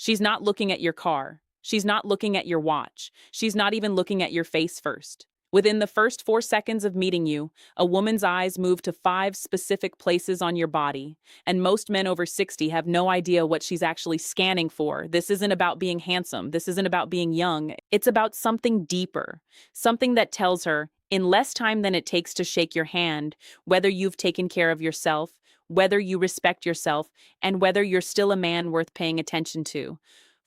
She's not looking at your car. She's not looking at your watch. She's not even looking at your face first. Within the first 4 seconds of meeting you, a woman's eyes move to 5 specific places on your body, and most men over 60 have no idea what she's actually scanning for. This isn't about being handsome. This isn't about being young. It's about something deeper, something that tells her, in less time than it takes to shake your hand, whether you've taken care of yourself, whether you respect yourself, and whether you're still a man worth paying attention to.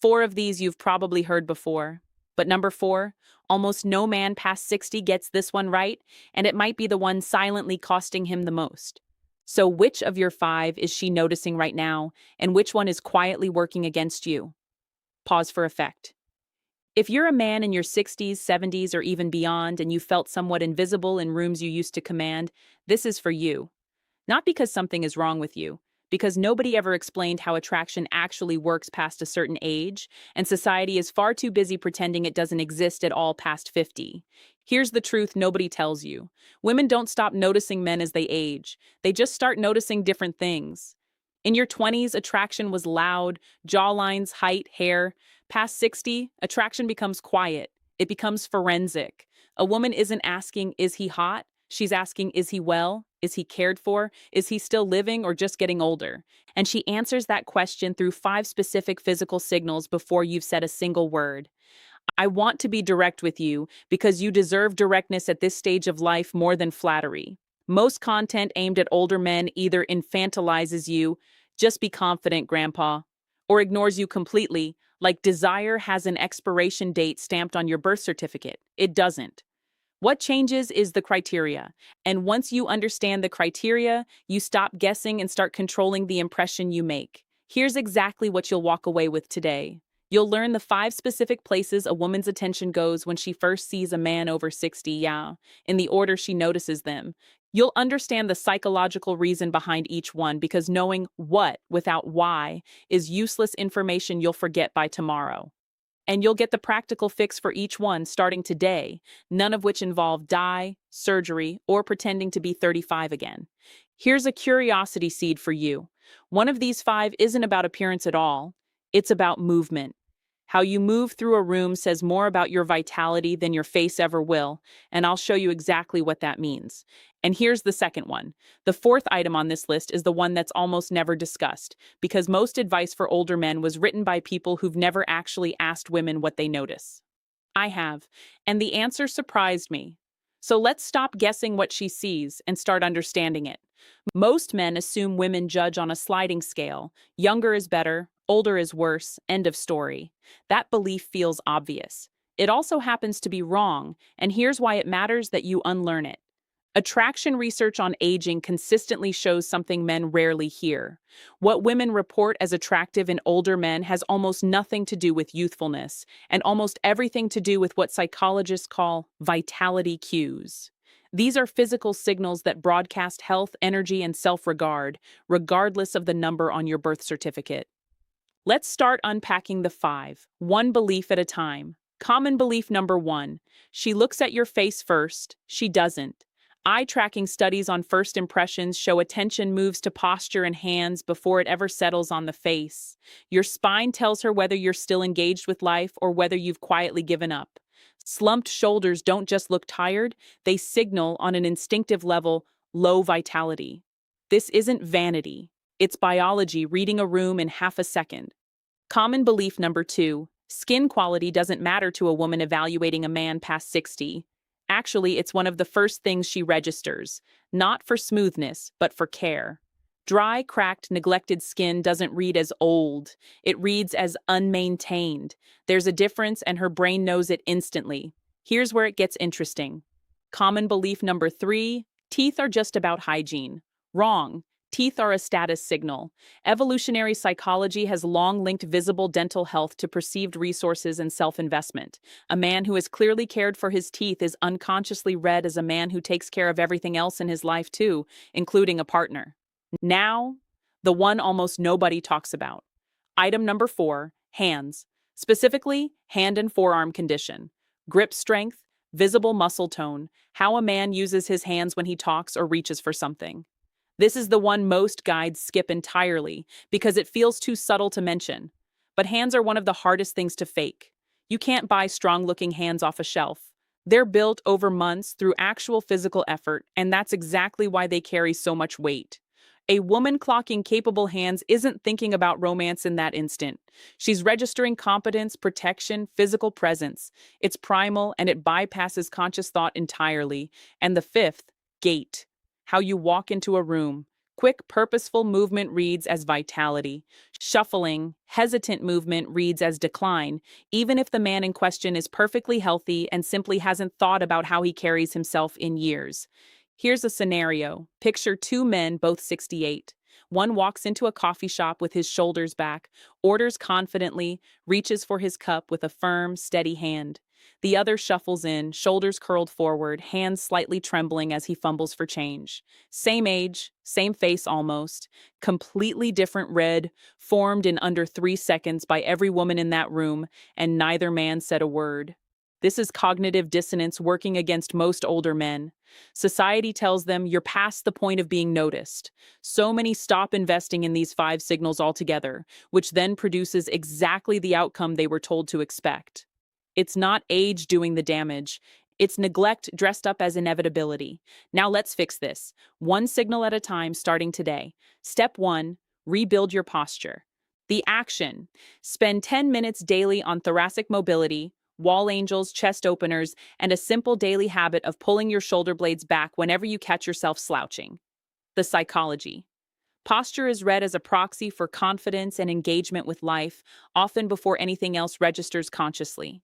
4 of these you've probably heard before. But number 4, almost no man past 60 gets this one right, and it might be the one silently costing him the most. So which of your 5 is she noticing right now, and which one is quietly working against you? Pause for effect. If you're a man in your 60s, 70s, or even beyond, and you felt somewhat invisible in rooms you used to command, this is for you. Not because something is wrong with you, because nobody ever explained how attraction actually works past a certain age, and society is far too busy pretending it doesn't exist at all past 50. Here's the truth nobody tells you. Women don't stop noticing men as they age. They just start noticing different things. In your 20s, attraction was loud, jawlines, height, hair. Past 60, attraction becomes quiet. It becomes forensic. A woman isn't asking, is he hot? She's asking, is he well? Is he cared for? Is he still living or just getting older? And she answers that question through 5 specific physical signals before you've said a single word. I want to be direct with you because you deserve directness at this stage of life more than flattery. Most content aimed at older men either infantilizes you, just be confident, grandpa, or ignores you completely, like desire has an expiration date stamped on your birth certificate. It doesn't. What changes is the criteria. And once you understand the criteria, you stop guessing and start controlling the impression you make. Here's exactly what you'll walk away with today. You'll learn the 5 specific places a woman's attention goes when she first sees a man over 60, yeah, in the order she notices them. You'll understand the psychological reason behind each one because knowing what without why is useless information you'll forget by tomorrow. And you'll get the practical fix for each one starting today, none of which involve dye, surgery, or pretending to be 35 again. Here's a curiosity seed for you. One of these 5 isn't about appearance at all. It's about movement. How you move through a room says more about your vitality than your face ever will, and I'll show you exactly what that means. And here's the second one. The 4th item on this list is the one that's almost never discussed, because most advice for older men was written by people who've never actually asked women what they notice. I have, and the answer surprised me. So let's stop guessing what she sees and start understanding it. Most men assume women judge on a sliding scale. Younger is better, older is worse, end of story. That belief feels obvious. It also happens to be wrong, and here's why it matters that you unlearn it. Attraction research on aging consistently shows something men rarely hear. What women report as attractive in older men has almost nothing to do with youthfulness, and almost everything to do with what psychologists call vitality cues. These are physical signals that broadcast health, energy, and self-regard, regardless of the number on your birth certificate. Let's start unpacking the 5, one belief at a time. Common belief number 1, she looks at your face first, she doesn't. Eye-tracking studies on first impressions show attention moves to posture and hands before it ever settles on the face. Your spine tells her whether you're still engaged with life or whether you've quietly given up. Slumped shoulders don't just look tired, they signal on an instinctive level low vitality. This isn't vanity. It's biology reading a room in half a second. Common belief number 2, skin quality doesn't matter to a woman evaluating a man past 60. Actually, it's one of the first things she registers, not for smoothness, but for care. Dry, cracked, neglected skin doesn't read as old. It reads as unmaintained. There's a difference, and her brain knows it instantly. Here's where it gets interesting. Common belief number 3, teeth are just about hygiene. Wrong. Teeth are a status signal. Evolutionary psychology has long linked visible dental health to perceived resources and self-investment. A man who has clearly cared for his teeth is unconsciously read as a man who takes care of everything else in his life too, including a partner. Now, the one almost nobody talks about. Item number 4, hands. Specifically, hand and forearm condition. Grip strength, visible muscle tone, how a man uses his hands when he talks or reaches for something. This is the one most guides skip entirely because it feels too subtle to mention. But hands are one of the hardest things to fake. You can't buy strong-looking hands off a shelf. They're built over months through actual physical effort, and that's exactly why they carry so much weight. A woman clocking capable hands isn't thinking about romance in that instant. She's registering competence, protection, physical presence. It's primal and it bypasses conscious thought entirely. And the fifth, gait. How you walk into a room. Quick, purposeful movement reads as vitality. Shuffling, hesitant movement reads as decline, even if the man in question is perfectly healthy and simply hasn't thought about how he carries himself in years. Here's a scenario. Picture two men, both 68. One walks into a coffee shop with his shoulders back, orders confidently, reaches for his cup with a firm, steady hand. The other shuffles in, shoulders curled forward, hands slightly trembling as he fumbles for change. Same age, same face almost, completely different red, formed in under 3 seconds by every woman in that room, and neither man said a word. This is cognitive dissonance working against most older men. Society tells them you're past the point of being noticed. So many stop investing in these 5 signals altogether, which then produces exactly the outcome they were told to expect. It's not age doing the damage. It's neglect dressed up as inevitability. Now let's fix this. One signal at a time, starting today. Step 1, rebuild your posture. The action. Spend 10 minutes daily on thoracic mobility, wall angels, chest openers, and a simple daily habit of pulling your shoulder blades back whenever you catch yourself slouching. The psychology. Posture is read as a proxy for confidence and engagement with life, often before anything else registers consciously.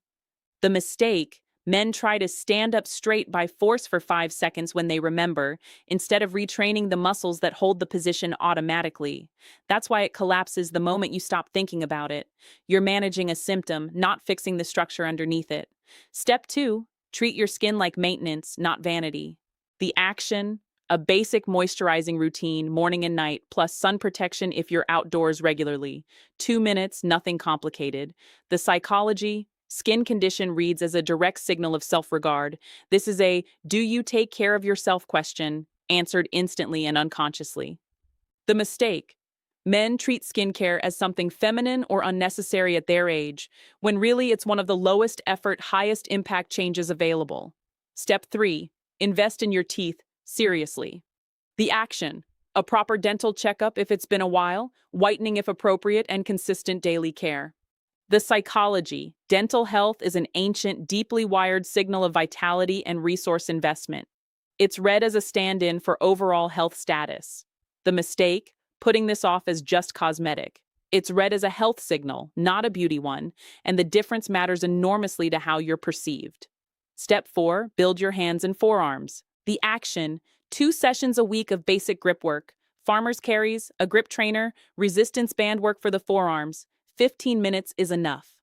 The mistake, men try to stand up straight by force for 5 seconds when they remember, instead of retraining the muscles that hold the position automatically. That's why it collapses the moment you stop thinking about it. You're managing a symptom, not fixing the structure underneath it. Step 2, treat your skin like maintenance, not vanity. The action, a basic moisturizing routine, morning and night, plus sun protection if you're outdoors regularly. 2 minutes, nothing complicated. The psychology, skin condition reads as a direct signal of self-regard. This is a "do you take care of yourself" question, answered instantly and unconsciously. The mistake. Men treat skincare as something feminine or unnecessary at their age, when really it's one of the lowest effort, highest impact changes available. Step 3. Invest in your teeth, seriously. The action. A proper dental checkup if it's been a while, whitening if appropriate, and consistent daily care. The psychology. Dental health is an ancient, deeply wired signal of vitality and resource investment. It's read as a stand-in for overall health status. The mistake, putting this off as just cosmetic. It's read as a health signal, not a beauty one, and the difference matters enormously to how you're perceived. Step 4, build your hands and forearms. The action, 2 sessions a week of basic grip work, farmer's carries, a grip trainer, resistance band work for the forearms. 15 minutes is enough.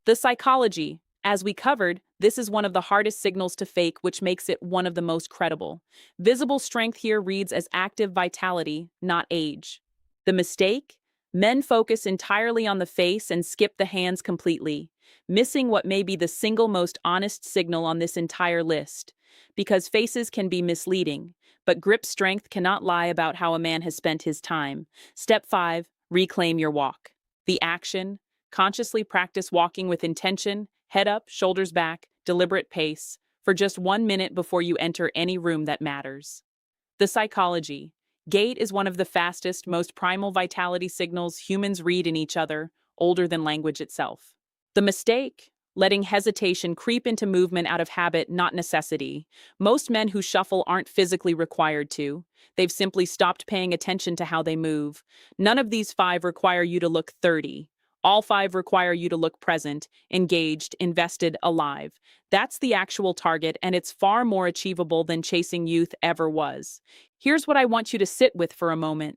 The psychology. As we covered, this is one of the hardest signals to fake, which makes it one of the most credible. Visible strength here reads as active vitality, not age. The mistake? Men focus entirely on the face and skip the hands completely, missing what may be the single most honest signal on this entire list. Because faces can be misleading, but grip strength cannot lie about how a man has spent his time. Step 5, reclaim your walk. The action, consciously practice walking with intention, head up, shoulders back, deliberate pace, for just 1 minute before you enter any room that matters. The psychology. Gait is one of the fastest, most primal vitality signals humans read in each other, older than language itself. The mistake. Letting hesitation creep into movement out of habit, not necessity. Most men who shuffle aren't physically required to. They've simply stopped paying attention to how they move. None of these 5 require you to look 30. All 5 require you to look present, engaged, invested, alive. That's the actual target, and it's far more achievable than chasing youth ever was. Here's what I want you to sit with for a moment.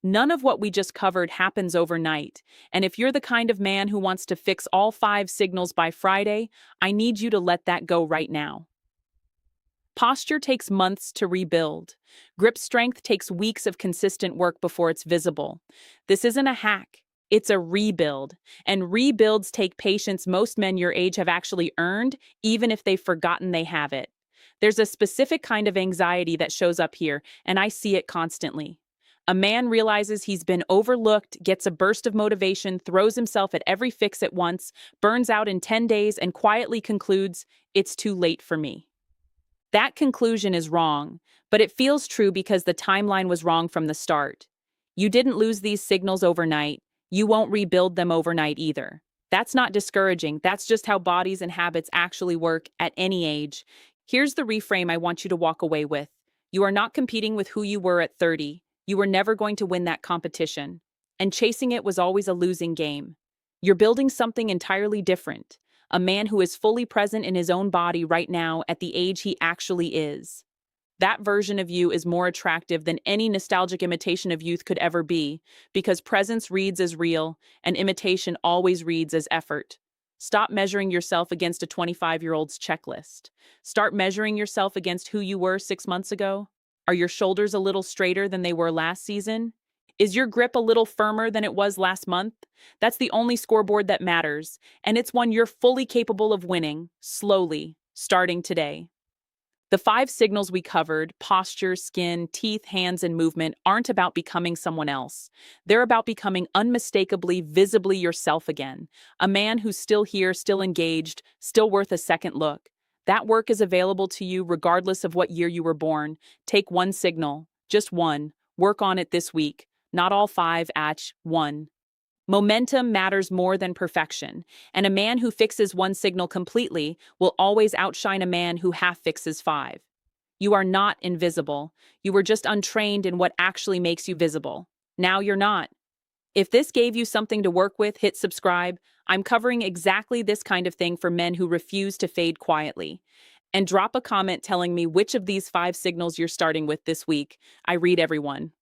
None of what we just covered happens overnight, and if you're the kind of man who wants to fix all 5 signals by Friday, I need you to let that go right now. Posture takes months to rebuild. Grip strength takes weeks of consistent work before it's visible. This isn't a hack, it's a rebuild, and rebuilds take patience most men your age have actually earned, even if they've forgotten they have it. There's a specific kind of anxiety that shows up here, and I see it constantly. A man realizes he's been overlooked, gets a burst of motivation, throws himself at every fix at once, burns out in 10 days, and quietly concludes, "It's too late for me." That conclusion is wrong, but it feels true because the timeline was wrong from the start. You didn't lose these signals overnight. You won't rebuild them overnight either. That's not discouraging. That's just how bodies and habits actually work at any age. Here's the reframe I want you to walk away with. You are not competing with who you were at 30. You were never going to win that competition. And chasing it was always a losing game. You're building something entirely different. A man who is fully present in his own body right now at the age he actually is. That version of you is more attractive than any nostalgic imitation of youth could ever be, because presence reads as real, and imitation always reads as effort. Stop measuring yourself against a 25-year-old's checklist. Start measuring yourself against who you were 6 months ago. Are your shoulders a little straighter than they were last season? Is your grip a little firmer than it was last month? That's the only scoreboard that matters, and it's one you're fully capable of winning, slowly, starting today. The 5 signals we covered, posture, skin, teeth, hands, and movement, aren't about becoming someone else. They're about becoming unmistakably, visibly yourself again. A man who's still here, still engaged, still worth a second look. That work is available to you regardless of what year you were born. Take one signal, just one. Work on it this week. Not all 5, one. Momentum matters more than perfection, and a man who fixes one signal completely will always outshine a man who half fixes 5. You are not invisible. You were just untrained in what actually makes you visible. Now you're not. If this gave you something to work with, hit subscribe. I'm covering exactly this kind of thing for men who refuse to fade quietly. And drop a comment telling me which of these 5 signals you're starting with this week. I read everyone.